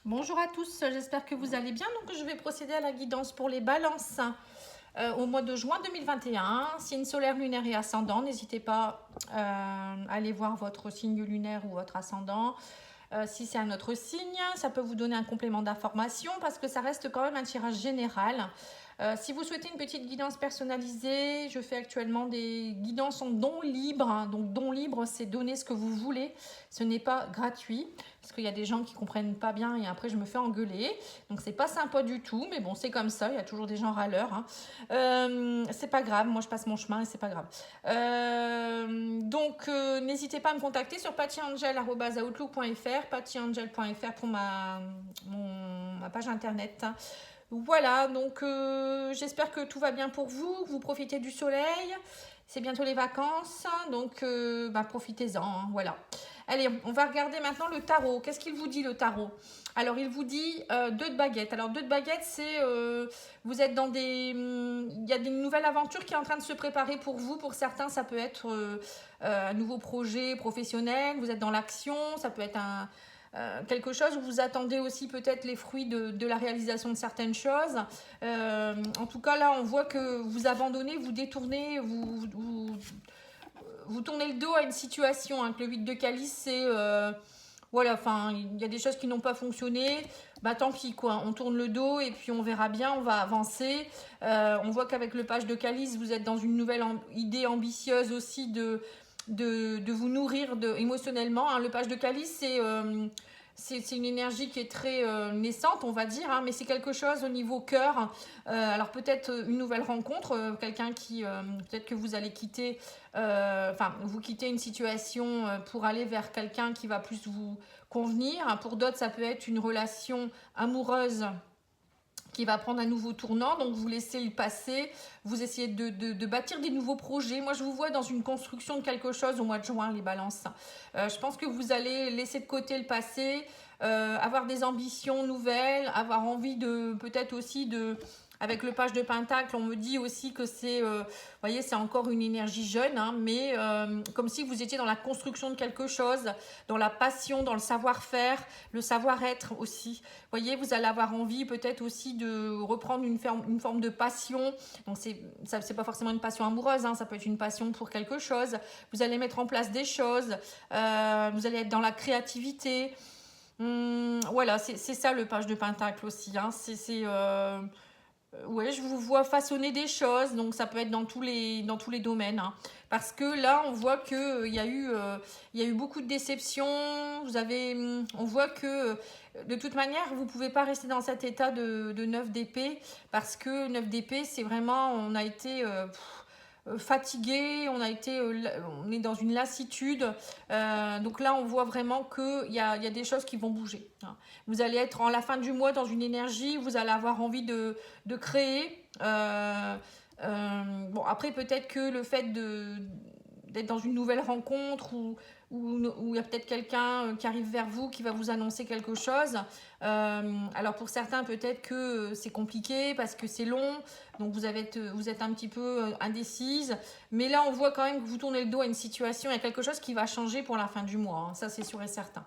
Bonjour à tous, j'espère que vous allez bien. Donc, je vais procéder à la guidance pour les balances au mois de juin 2021. Signe solaire, lunaire et ascendant. N'hésitez pas à aller voir votre signe lunaire ou votre ascendant. Si c'est un autre signe, ça peut vous donner un complément d'information parce que ça reste quand même un tirage général. Si vous souhaitez une petite guidance personnalisée, je fais actuellement des guidances en don libre. Donc don libre, c'est donner ce que vous voulez. Ce n'est pas gratuit parce qu'il y a des gens qui comprennent pas bien et après je me fais engueuler. Donc c'est pas sympa du tout, mais bon, c'est comme ça. Il y a toujours des gens râleurs. C'est pas grave. Moi, je passe mon chemin et c'est pas grave. N'hésitez pas à me contacter sur pattyangel@outlook.fr, pattyangel.fr pour ma page internet. Voilà, donc j'espère que tout va bien pour vous, que vous profitez du soleil. C'est bientôt les vacances, donc profitez-en, hein, voilà. Allez, on va regarder maintenant le tarot. Qu'est-ce qu'il vous dit le tarot? Alors, il vous dit 2 de baguettes. Alors, 2 de baguettes, c'est vous êtes dans des... Il y a une nouvelle aventure qui est en train de se préparer pour vous. Pour certains, ça peut être un nouveau projet professionnel. Vous êtes dans l'action. Ça peut être quelque chose où vous attendez aussi peut-être les fruits de la réalisation de certaines choses. En tout cas, là, on voit que vous abandonnez, vous détournez, vous tournez le dos à une situation. Hein, que le 8 de calice, c'est... voilà, enfin, il y a des choses qui n'ont pas fonctionné. Bah tant pis, quoi. On tourne le dos et puis on verra bien, on va avancer. On voit qu'avec le page de calice, vous êtes dans une nouvelle idée ambitieuse aussi de vous nourrir émotionnellement. Hein. Le page de calice, c'est une énergie qui est très naissante, on va dire, hein, mais c'est quelque chose au niveau cœur. Alors peut-être une nouvelle rencontre, quelqu'un qui, peut-être que vous allez quitter, vous quittez une situation pour aller vers quelqu'un qui va plus vous convenir. Pour d'autres, ça peut être une relation amoureuse qui va prendre un nouveau tournant, donc vous laissez le passé, vous essayez de bâtir des nouveaux projets. Moi, je vous vois dans une construction de quelque chose au mois de juin, les balances. Je pense que vous allez laisser de côté le passé, avoir des ambitions nouvelles, avoir envie de peut-être aussi de... Avec le page de Pentacle, on me dit aussi que c'est, vous voyez, c'est encore une énergie jeune, hein, mais comme si vous étiez dans la construction de quelque chose, dans la passion, dans le savoir-faire, le savoir-être aussi. Vous voyez, vous allez avoir envie peut-être aussi de reprendre une forme de passion. Donc, c'est pas forcément une passion amoureuse, hein, ça peut être une passion pour quelque chose. Vous allez mettre en place des choses, vous allez être dans la créativité. Voilà, c'est ça le page de Pentacle aussi. Hein, ouais, je vous vois façonner des choses, donc ça peut être dans tous les domaines. Hein. Parce que là, on voit qu'il y a eu beaucoup de déceptions. On voit que de toute manière, vous ne pouvez pas rester dans cet état de 9 d'épée. Parce que 9 d'épée, c'est vraiment, on a été fatigué, on est dans une lassitude. Donc là, on voit vraiment qu'il y a des choses qui vont bouger. Hein. Vous allez être en la fin du mois dans une énergie, vous allez avoir envie de créer. Bon, après, peut-être que le fait d'être dans une nouvelle rencontre où il y a peut-être quelqu'un qui arrive vers vous qui va vous annoncer quelque chose. Alors pour certains, peut-être que c'est compliqué parce que c'est long, donc vous êtes un petit peu indécise. Mais là, on voit quand même que vous tournez le dos à une situation, il y a quelque chose qui va changer pour la fin du mois. Hein, ça, c'est sûr et certain.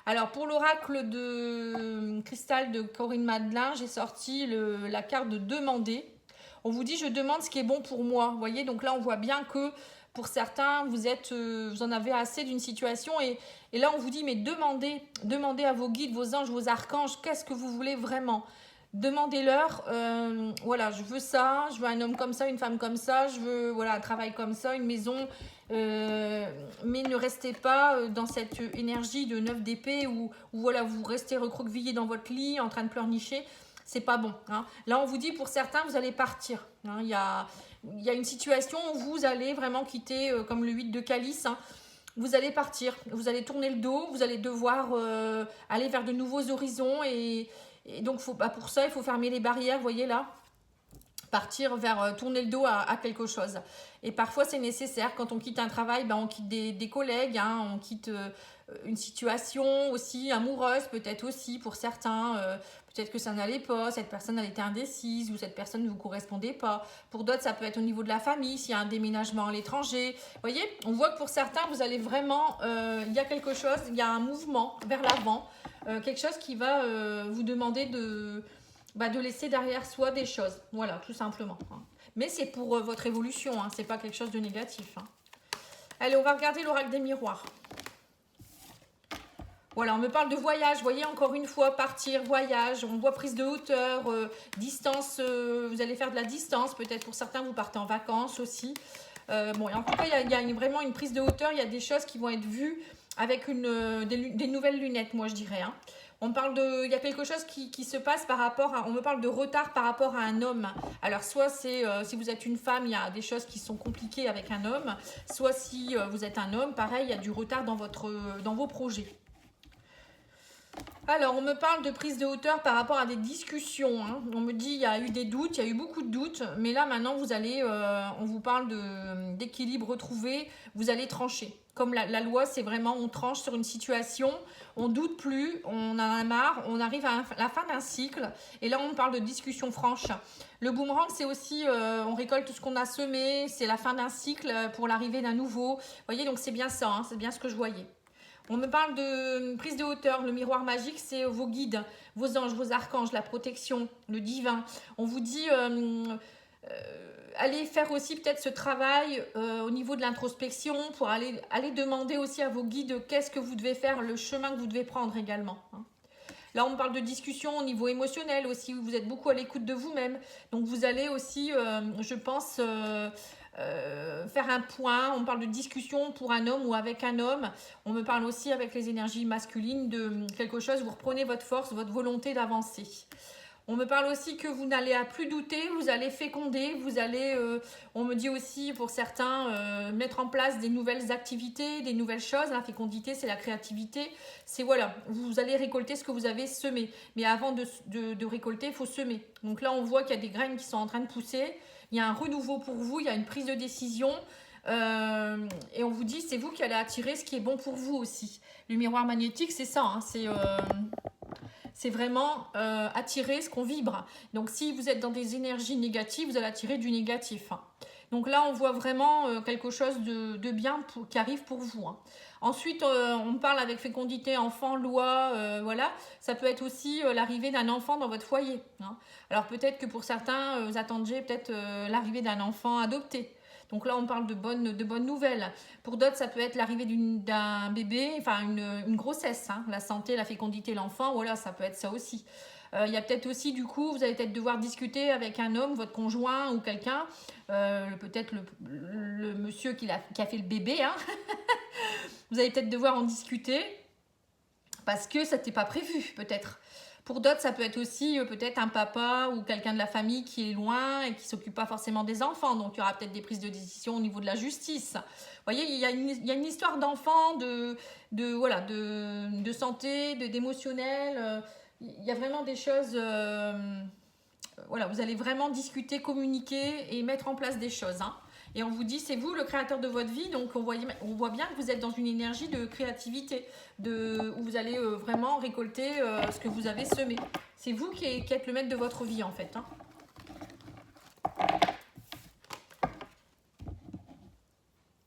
Alors pour l'oracle de cristal de Corinne Madelin, j'ai sorti la carte de demander. On vous dit je demande ce qui est bon pour moi. Vous voyez, donc là on voit bien que pour certains vous en avez assez d'une situation et là on vous dit mais demandez à vos guides, vos anges, vos archanges, qu'est-ce que vous voulez vraiment. Demandez-leur, voilà, je veux ça, je veux un homme comme ça, une femme comme ça, je veux voilà, un travail comme ça, une maison, mais ne restez pas dans cette énergie de 9 d'épée où voilà, vous restez recroquevillé dans votre lit en train de pleurnicher. C'est pas bon. Hein. Là, on vous dit pour certains, vous allez partir. Hein. Il y a une situation où vous allez vraiment quitter, comme le 8 de calice. Hein. Vous allez partir. Vous allez tourner le dos. Vous allez devoir aller vers de nouveaux horizons. Et donc, pour ça, il faut fermer les barrières. Vous voyez là, partir vers tourner le dos à quelque chose. Et parfois, c'est nécessaire. Quand on quitte un travail, on quitte des collègues. Hein, on quitte une situation aussi amoureuse, peut-être aussi pour certains. Peut-être que ça n'allait pas, cette personne elle était indécise ou cette personne ne vous correspondait pas. Pour d'autres, ça peut être au niveau de la famille, s'il y a un déménagement à l'étranger. Vous voyez, on voit que pour certains, vous allez vraiment, il y a quelque chose, il y a un mouvement vers l'avant. quelque chose qui va vous demander de laisser derrière soi des choses. Voilà, tout simplement. Hein. Mais c'est pour votre évolution, hein, c'est pas quelque chose de négatif. Hein. Allez, on va regarder l'oracle des miroirs. Voilà, on me parle de voyage, vous voyez, encore une fois, partir, voyage, on voit prise de hauteur, distance, vous allez faire de la distance, peut-être pour certains, vous partez en vacances aussi. Bon, en tout cas, il y a vraiment une prise de hauteur, il y a des choses qui vont être vues avec des nouvelles lunettes, moi je dirais. Hein. On parle il y a quelque chose qui se passe par rapport on me parle de retard par rapport à un homme. Alors soit c'est si vous êtes une femme, il y a des choses qui sont compliquées avec un homme, soit si vous êtes un homme, pareil, il y a du retard dans vos projets. Alors, on me parle de prise de hauteur par rapport à des discussions. Hein. On me dit il y a eu des doutes, il y a eu beaucoup de doutes, mais là maintenant vous allez, on vous parle d'équilibre retrouvé, vous allez trancher. Comme la loi, c'est vraiment on tranche sur une situation, on doute plus, on en a marre, on arrive à la fin d'un cycle, et là on parle de discussion franche. Le boomerang, c'est aussi, on récolte tout ce qu'on a semé, c'est la fin d'un cycle pour l'arrivée d'un nouveau. Vous voyez, donc c'est bien ça, hein, c'est bien ce que je voyais. On me parle de prise de hauteur, le miroir magique, c'est vos guides, vos anges, vos archanges, la protection, le divin. On vous dit, allez faire aussi peut-être ce travail au niveau de l'introspection pour aller demander aussi à vos guides qu'est-ce que vous devez faire, le chemin que vous devez prendre également. Hein. Là, on parle de discussion au niveau émotionnel aussi, où vous êtes beaucoup à l'écoute de vous-même. Donc, vous allez aussi, je pense... faire un point, on parle de discussion pour un homme ou avec un homme, on me parle aussi avec les énergies masculines de quelque chose, vous reprenez votre force, votre volonté d'avancer. On me parle aussi que vous n'allez plus douter, vous allez féconder, vous allez, on me dit aussi pour certains, mettre en place des nouvelles activités, des nouvelles choses. La fécondité, c'est la créativité. C'est voilà, vous allez récolter ce que vous avez semé. Mais avant de récolter, il faut semer. Donc là, on voit qu'il y a des graines qui sont en train de pousser. Il y a un renouveau pour vous, il y a une prise de décision. Et on vous dit, c'est vous qui allez attirer ce qui est bon pour vous aussi. Le miroir magnétique, c'est ça, hein, c'est vraiment attirer ce qu'on vibre. Donc, si vous êtes dans des énergies négatives, vous allez attirer du négatif. Hein. Donc là, on voit vraiment quelque chose de bien qui arrive pour vous. Hein. Ensuite, on parle avec fécondité, enfant, loi, voilà. Ça peut être aussi l'arrivée d'un enfant dans votre foyer. Hein. Alors peut-être que pour certains, vous attendiez peut-être l'arrivée d'un enfant adopté. Donc là, on parle de bonnes nouvelles. Pour d'autres, ça peut être l'arrivée d'un bébé, enfin une grossesse, hein, la santé, la fécondité, l'enfant, voilà, ça peut être ça aussi. Il y a peut-être aussi, du coup, vous allez peut-être devoir discuter avec un homme, votre conjoint ou quelqu'un, peut-être le monsieur qui a fait le bébé. Hein. Vous allez peut-être devoir en discuter parce que ça n'était pas prévu, peut-être. Pour d'autres, ça peut être aussi peut-être un papa ou quelqu'un de la famille qui est loin et qui ne s'occupe pas forcément des enfants. Donc, il y aura peut-être des prises de décision au niveau de la justice. Vous voyez, il y a une histoire d'enfant, de santé, d'émotionnel. Il y a vraiment des choses... voilà, vous allez vraiment discuter, communiquer et mettre en place des choses. Hein. Et on vous dit, c'est vous le créateur de votre vie. Donc, on voit bien que vous êtes dans une énergie de créativité, où vous allez vraiment récolter ce que vous avez semé. C'est vous qui êtes le maître de votre vie, en fait. Hein.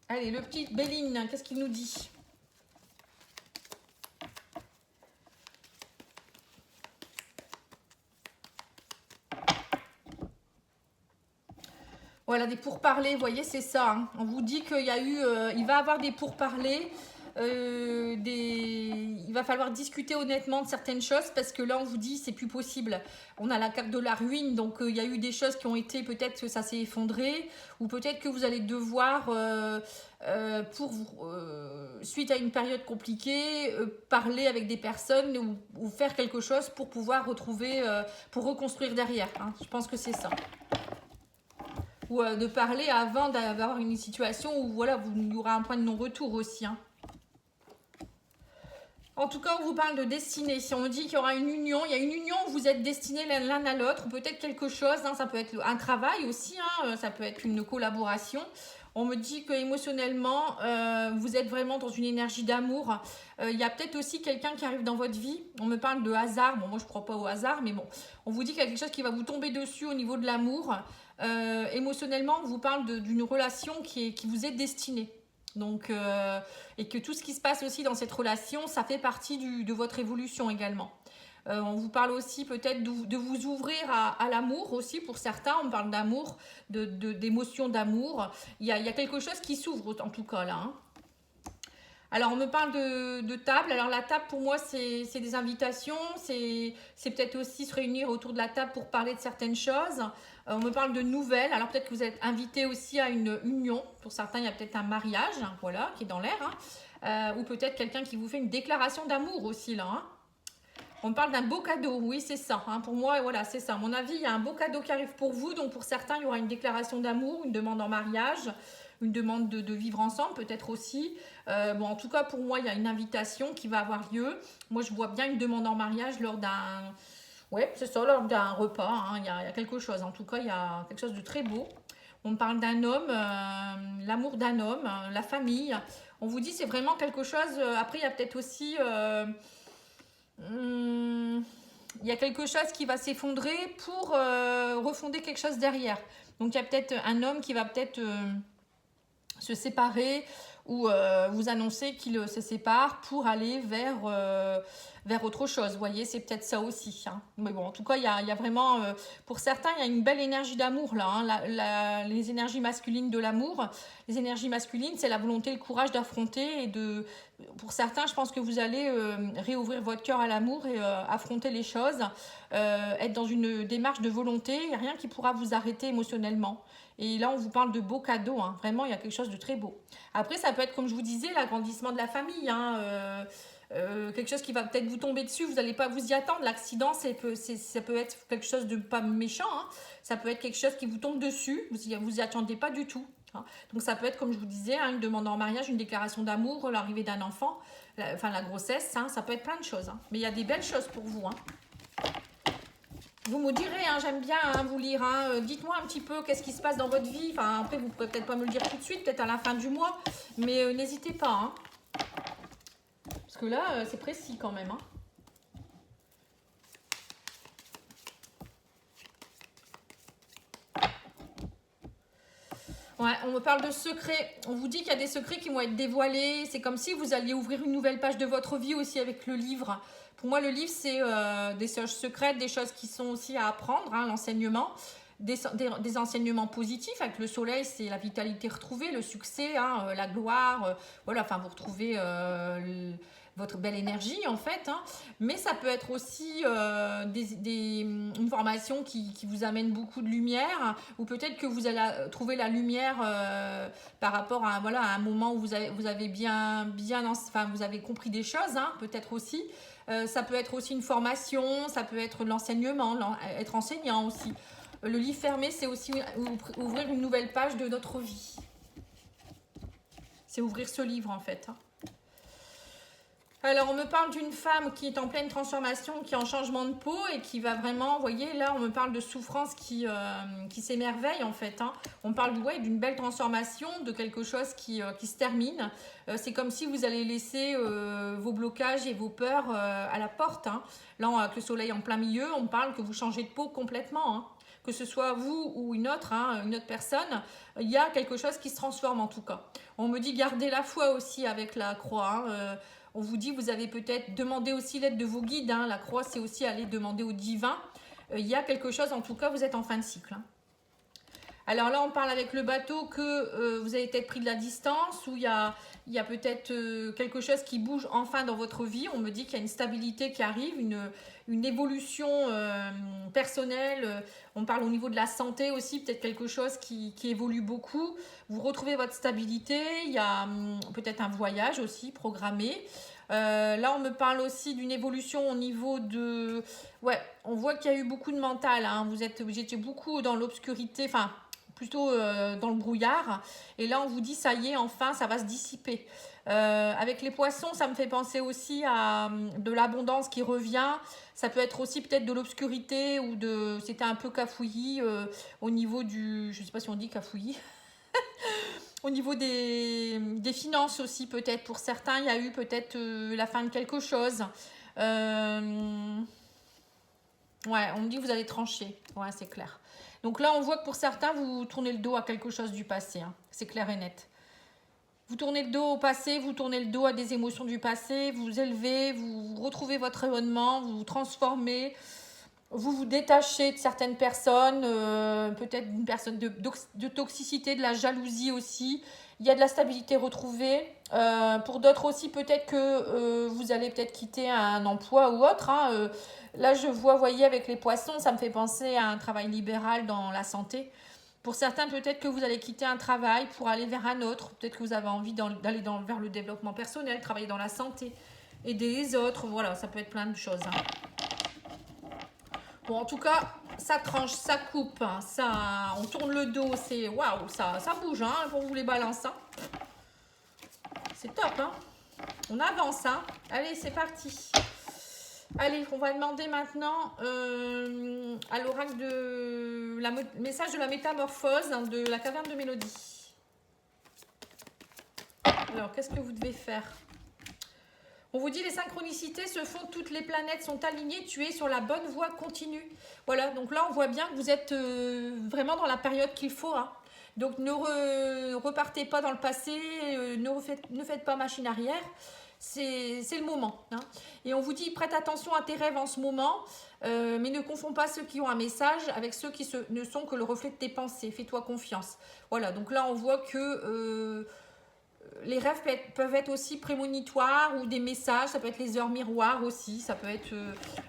Allez, le petit Béline, qu'est-ce qu'il nous dit ? Voilà, des pourparlers, vous voyez, c'est ça. Hein. On vous dit qu'il y a eu, il va y avoir des pourparlers, il va falloir discuter honnêtement de certaines choses parce que là, on vous dit c'est plus possible. On a la carte de la ruine, donc il y a eu des choses qui ont été, peut-être que ça s'est effondré, ou peut-être que vous allez devoir, suite à une période compliquée, parler avec des personnes ou faire quelque chose pour pouvoir retrouver, pour reconstruire derrière. Hein. Je pense que c'est ça. Ou de parler avant d'avoir une situation où voilà, il y aura un point de non-retour aussi. Hein. En tout cas, on vous parle de destinée. Si on me dit qu'il y aura une union, il y a une union où vous êtes destinés l'un à l'autre, ou peut-être quelque chose, hein, ça peut être un travail aussi, hein, ça peut être une collaboration. On me dit que émotionnellement, vous êtes vraiment dans une énergie d'amour. Il y a peut-être aussi quelqu'un qui arrive dans votre vie. On me parle de hasard. Bon, moi, je ne crois pas au hasard, mais bon. On vous dit qu'il y a quelque chose qui va vous tomber dessus au niveau de l'amour. Émotionnellement, on vous parle d'une relation qui vous est destinée. Donc, et que tout ce qui se passe aussi dans cette relation, ça fait partie de votre évolution également. On vous parle aussi peut-être de vous ouvrir à l'amour aussi pour certains. On parle d'amour, d'émotions d'amour. Il y a quelque chose qui s'ouvre en tout cas là, hein. Alors, on me parle de table. Alors, la table, pour moi, c'est des invitations. C'est peut-être aussi se réunir autour de la table pour parler de certaines choses. On me parle de nouvelles. Alors, peut-être que vous êtes invité aussi à une union. Pour certains, il y a peut-être un mariage, hein, voilà, qui est dans l'air, hein. Ou peut-être quelqu'un qui vous fait une déclaration d'amour aussi, là, hein. On parle d'un beau cadeau, oui, c'est ça, hein. Pour moi, voilà, c'est ça. À mon avis, il y a un beau cadeau qui arrive pour vous. Donc, pour certains, il y aura une déclaration d'amour, une demande en mariage, une demande de vivre ensemble, peut-être aussi. Bon, en tout cas, pour moi, il y a une invitation qui va avoir lieu. Moi, je vois bien une demande en mariage lors d'un... Ouais, c'est ça, lors d'un repas, hein. Il y a quelque chose. En tout cas, il y a quelque chose de très beau. On parle d'un homme, l'amour d'un homme, la famille. On vous dit, c'est vraiment quelque chose... après, il y a peut-être aussi... il y a quelque chose qui va s'effondrer pour refonder quelque chose derrière. Donc, il y a peut-être un homme qui va peut-être se séparer ou vous annoncer qu'il se sépare pour aller vers autre chose. Vous voyez, c'est peut-être ça aussi, hein. Mais bon, en tout cas, il y a vraiment, pour certains, il y a une belle énergie d'amour là, hein. Les énergies masculines de l'amour. Les énergies masculines, c'est la volonté, le courage d'affronter pour certains, je pense que vous allez réouvrir votre cœur à l'amour et affronter les choses, être dans une démarche de volonté. Il n'y a rien qui pourra vous arrêter émotionnellement. Et là, on vous parle de beaux cadeaux, hein. Vraiment, il y a quelque chose de très beau. Après, ça peut être, comme je vous disais, l'agrandissement de la famille, hein. Quelque chose qui va peut-être vous tomber dessus, vous n'allez pas vous y attendre. L'accident, ça peut être quelque chose de pas méchant, hein. Ça peut être quelque chose qui vous tombe dessus, vous y attendez pas du tout, hein. Donc ça peut être, comme je vous disais, hein, une demande en mariage, une déclaration d'amour, l'arrivée d'un enfant, la grossesse, hein. Ça peut être plein de choses, hein. Mais il y a des belles choses pour vous, hein. Vous me direz, hein, j'aime bien, hein, vous lire, hein. Dites-moi un petit peu qu'est-ce qui se passe dans votre vie. Enfin, après, vous ne pourrez peut-être pas me le dire tout de suite, peut-être à la fin du mois. Mais n'hésitez pas, hein. Parce que là, c'est précis quand même, hein. Ouais, on me parle de secrets. On vous dit qu'il y a des secrets qui vont être dévoilés. C'est comme si vous alliez ouvrir une nouvelle page de votre vie aussi avec le livre. Pour moi, le livre, c'est des choses secrètes, des choses qui sont aussi à apprendre, hein, l'enseignement. Des enseignements positifs. Avec le soleil, c'est la vitalité retrouvée, le succès, hein, la gloire. Voilà, enfin, vous retrouvez votre belle énergie, en fait, hein. Mais ça peut être aussi une formation qui vous amène beaucoup de lumière, ou peut-être que vous allez trouver la lumière par rapport à, voilà, à un moment où vous avez enfin, vous avez compris des choses, hein, peut-être aussi. Ça peut être aussi une formation, ça peut être l'enseignement, être enseignant aussi. Le livre fermé, c'est aussi ouvrir une nouvelle page de notre vie. C'est ouvrir ce livre, en fait, hein. Alors, on me parle d'une femme qui est en pleine transformation, qui est en changement de peau et qui va vraiment, vous voyez, là, on me parle de souffrance qui s'émerveille, en fait, hein. On parle, ouais, d'une belle transformation, de quelque chose qui se termine. C'est comme si vous allez laisser vos blocages et vos peurs à la porte, hein. Là, avec le soleil en plein milieu, on parle que vous changez de peau complètement, hein. Que ce soit vous ou une autre personne, il y a quelque chose qui se transforme en tout cas. On me dit garder la foi aussi avec la croix, hein. On vous dit, vous avez peut-être demandé aussi l'aide de vos guides, hein. La croix, c'est aussi aller demander au divin. Il y a quelque chose, en tout cas, vous êtes en fin de cycle, hein. Alors là, on parle avec le bateau que vous avez peut-être pris de la distance, ou il y a peut-être quelque chose qui bouge enfin dans votre vie. On me dit qu'il y a une stabilité qui arrive, une évolution personnelle. On parle au niveau de la santé aussi, peut-être quelque chose qui évolue beaucoup. Vous retrouvez votre stabilité. Il y a peut-être un voyage aussi programmé. Là, on me parle aussi d'une évolution au niveau de... Ouais, on voit qu'il y a eu beaucoup de mental, hein. Vous étiez beaucoup dans l'obscurité, enfin, plutôt dans le brouillard. Et là, on vous dit, ça y est, enfin, ça va se dissiper. Avec les poissons, ça me fait penser aussi à de l'abondance qui revient. Ça peut être aussi peut-être de l'obscurité ou c'était un peu cafouillis au niveau du... Je ne sais pas si on dit cafouillis. Au niveau des finances aussi, peut-être. Pour certains, il y a eu peut-être la fin de quelque chose. Ouais, on me dit que vous allez trancher. Ouais, c'est clair. Donc là, on voit que pour certains, vous tournez le dos à quelque chose du passé, hein. C'est clair et net. Vous tournez le dos au passé, vous tournez le dos à des émotions du passé, vous vous élevez, vous retrouvez votre rayonnement, vous vous transformez, vous vous détachez de certaines personnes, peut-être d'une personne de toxicité, de la jalousie aussi. Il y a de la stabilité retrouvée. Pour d'autres aussi, peut-être que vous allez peut-être quitter un emploi ou autre. Hein. Là, je vois, voyez, avec les poissons, ça me fait penser à un travail libéral dans la santé. Pour certains, peut-être que vous allez quitter un travail pour aller vers un autre. Peut-être que vous avez envie d'aller vers le développement personnel, travailler dans la santé, aider les autres. Voilà, ça peut être plein de choses. Hein. Bon, en tout cas, ça tranche, ça coupe, hein, ça, on tourne le dos, c'est waouh, ça bouge hein, pour vous les balances. Hein. C'est top, hein. On avance. Hein. Allez, c'est parti. Allez, on va demander maintenant à l'oracle de message de la métamorphose hein, de la caverne de Mélodie. Alors, qu'est-ce que vous devez faire? On vous dit les synchronicités se font, toutes les planètes sont alignées, tu es sur la bonne voie continue. Voilà, donc là on voit bien que vous êtes vraiment dans la période qu'il faut. Hein. Donc ne repartez pas dans le passé, ne faites pas machine arrière. C'est le moment. Hein. Et on vous dit prête attention à tes rêves en ce moment, mais ne confonds pas ceux qui ont un message avec ceux qui ne sont que le reflet de tes pensées. Fais-toi confiance. Voilà, donc là on voit que les rêves peuvent être aussi prémonitoires ou des messages, ça peut être les heures miroirs aussi, ça peut être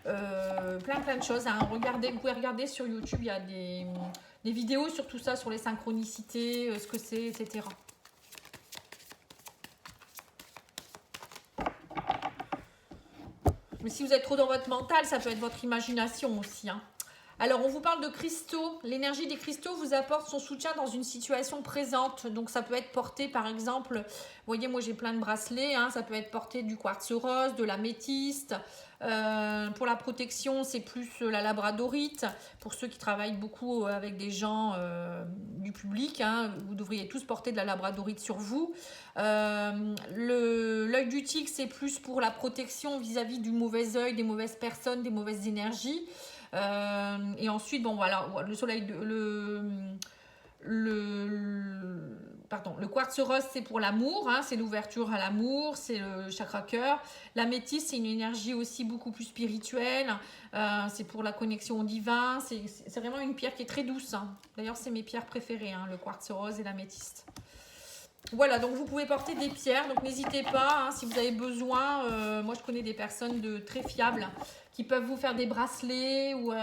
plein de choses. Hein. Vous pouvez regarder sur YouTube, il y a des vidéos sur tout ça, sur les synchronicités, ce que c'est, etc. Mais si vous êtes trop dans votre mental, ça peut être votre imagination aussi. Hein. Alors, on vous parle de cristaux. L'énergie des cristaux vous apporte son soutien dans une situation présente. Donc, ça peut être porté, par exemple, vous voyez, moi, j'ai plein de bracelets. Hein, ça peut être porté du quartz rose, de l'améthyste. Pour la protection, c'est plus la labradorite. Pour ceux qui travaillent beaucoup avec des gens du public, hein, vous devriez tous porter de la labradorite sur vous. L'œil du tigre, c'est plus pour la protection vis-à-vis du mauvais œil, des mauvaises personnes, des mauvaises énergies. Et ensuite, bon voilà, le soleil, le quartz rose, c'est pour l'amour, hein, c'est l'ouverture à l'amour, c'est le chakra cœur. L'améthyste, c'est une énergie aussi beaucoup plus spirituelle, c'est pour la connexion au divin, c'est vraiment une pierre qui est très douce. Hein. D'ailleurs, c'est mes pierres préférées, hein, le quartz rose et l'améthyste. Voilà, donc vous pouvez porter des pierres, donc n'hésitez pas, hein, si vous avez besoin. Moi, je connais des personnes très fiables qui peuvent vous faire des bracelets ou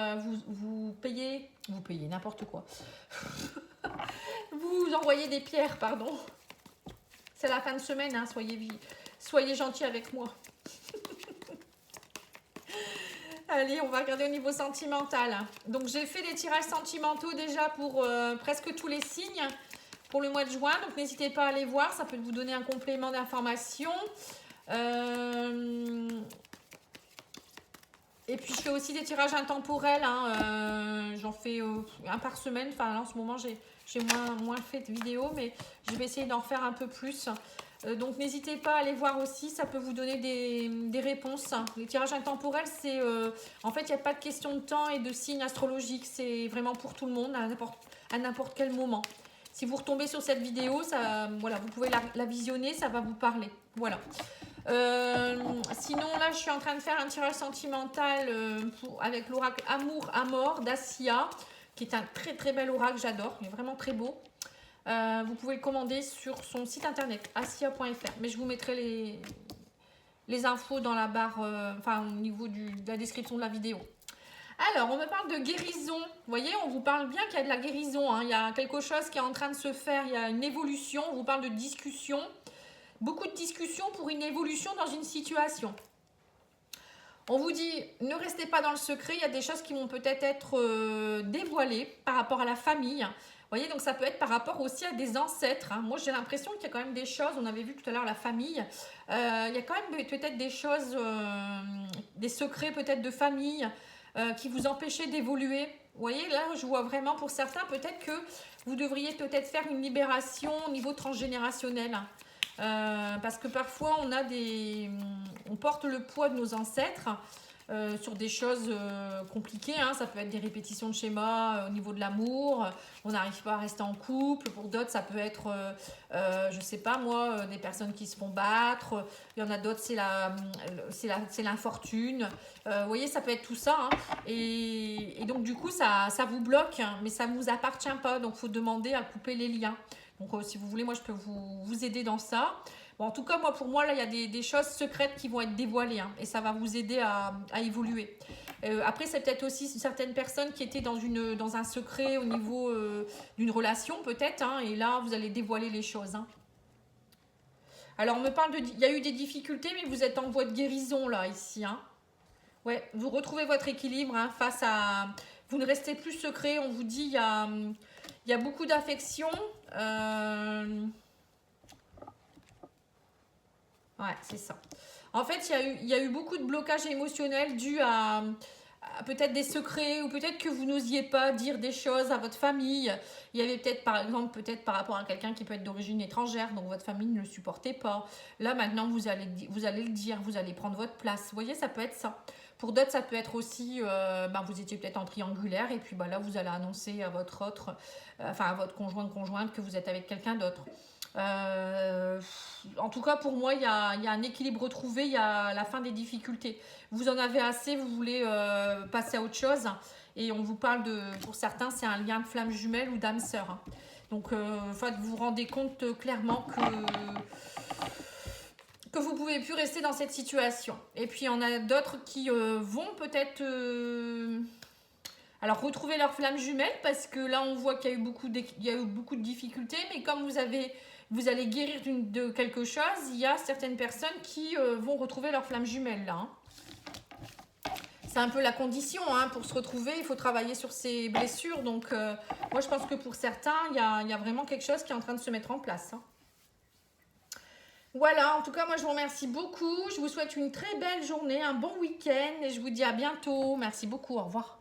vous payez n'importe quoi. Vous envoyez des pierres, pardon. C'est la fin de semaine, hein, soyez gentils avec moi. Allez, on va regarder au niveau sentimental. Donc, j'ai fait des tirages sentimentaux déjà pour presque tous les signes pour le mois de juin. Donc, n'hésitez pas à aller voir, ça peut vous donner un complément d'information. Et puis, je fais aussi des tirages intemporels. Hein. J'en fais un par semaine. Enfin, là, en ce moment, j'ai moins fait de vidéos, mais je vais essayer d'en faire un peu plus. Donc, n'hésitez pas à aller voir aussi. Ça peut vous donner des réponses. Les tirages intemporels, c'est... en fait, il n'y a pas de question de temps et de signes astrologiques. C'est vraiment pour tout le monde, à n'importe quel moment. Si vous retombez sur cette vidéo, voilà, vous pouvez la visionner, ça va vous parler. Voilà. Sinon, là, je suis en train de faire un tirage sentimental avec l'oracle Amour à mort d'Assia, qui est un très très bel oracle, j'adore, il est vraiment très beau. Vous pouvez le commander sur son site internet, assia.fr. Mais je vous mettrai les infos dans la barre, au niveau de la description de la vidéo. Alors, on me parle de guérison. Vous voyez, on vous parle bien qu'il y a de la guérison. Hein. Il y a quelque chose qui est en train de se faire. Il y a une évolution. On vous parle de discussion. Beaucoup de discussions pour une évolution dans une situation. On vous dit, ne restez pas dans le secret. Il y a des choses qui vont peut-être être dévoilées par rapport à la famille. Vous voyez, donc ça peut être par rapport aussi à des ancêtres. Hein. Moi, j'ai l'impression qu'il y a quand même des choses. On avait vu tout à l'heure la famille. Il y a quand même peut-être des choses, des secrets peut-être de famille. Qui vous empêchait d'évoluer. Vous voyez, là, je vois vraiment pour certains, peut-être que vous devriez peut-être faire une libération au niveau transgénérationnel. Parce que parfois, on porte le poids de nos ancêtres sur des choses compliquées, hein. Ça peut être des répétitions de schémas au niveau de l'amour, on n'arrive pas à rester en couple. Pour d'autres, ça peut être, je sais pas moi, des personnes qui se font battre. Il y en a d'autres, c'est l'infortune. Vous voyez, ça peut être tout ça, hein. Et donc, du coup, ça vous bloque, hein, mais ça ne vous appartient pas. Donc, il faut demander à couper les liens. Donc, si vous voulez, moi, je peux vous aider dans ça. Bon, en tout cas, pour moi, là, il y a des choses secrètes qui vont être dévoilées, hein, et ça va vous aider à évoluer. Après, c'est peut-être aussi certaines personnes qui étaient dans un secret au niveau d'une relation, peut-être, hein, et là, vous allez dévoiler les choses, hein. Alors, on me parle il y a eu des difficultés, mais vous êtes en voie de guérison, là, ici, hein. Ouais, vous retrouvez votre équilibre, hein, face à... Vous ne restez plus secret, on vous dit, il y a beaucoup d'affection. Ouais, c'est ça. En fait, il y a eu beaucoup de blocages émotionnels dus à peut-être des secrets, ou peut-être que vous n'osiez pas dire des choses à votre famille. Il y avait peut-être, par exemple, peut-être par rapport à quelqu'un qui peut être d'origine étrangère, donc votre famille ne le supportait pas. Là, maintenant, vous allez le dire, vous allez prendre votre place. Vous voyez, ça peut être ça. Pour d'autres, ça peut être aussi, vous étiez peut-être en triangulaire, et puis là, vous allez annoncer à votre à votre conjointe que vous êtes avec quelqu'un d'autre. En tout cas, pour moi, il y a un équilibre retrouvé, il y a la fin des difficultés. Vous en avez assez, vous voulez passer à autre chose. Et on vous parle pour certains, c'est un lien de flamme jumelle ou d'âme sœur, hein. Donc, vous vous rendez compte clairement que vous ne pouvez plus rester dans cette situation. Et puis, il y en a d'autres qui vont peut-être... alors, retrouver leur flamme jumelle, parce que là, on voit qu'il y a eu beaucoup de difficultés, mais comme vous allez guérir de quelque chose, il y a certaines personnes qui vont retrouver leur flamme jumelle, là, hein. C'est un peu la condition, hein, pour se retrouver, il faut travailler sur ses blessures. Donc, moi, je pense que pour certains, il y a vraiment quelque chose qui est en train de se mettre en place, hein. Voilà, en tout cas, moi, je vous remercie beaucoup. Je vous souhaite une très belle journée, un bon week-end, et je vous dis à bientôt. Merci beaucoup, au revoir.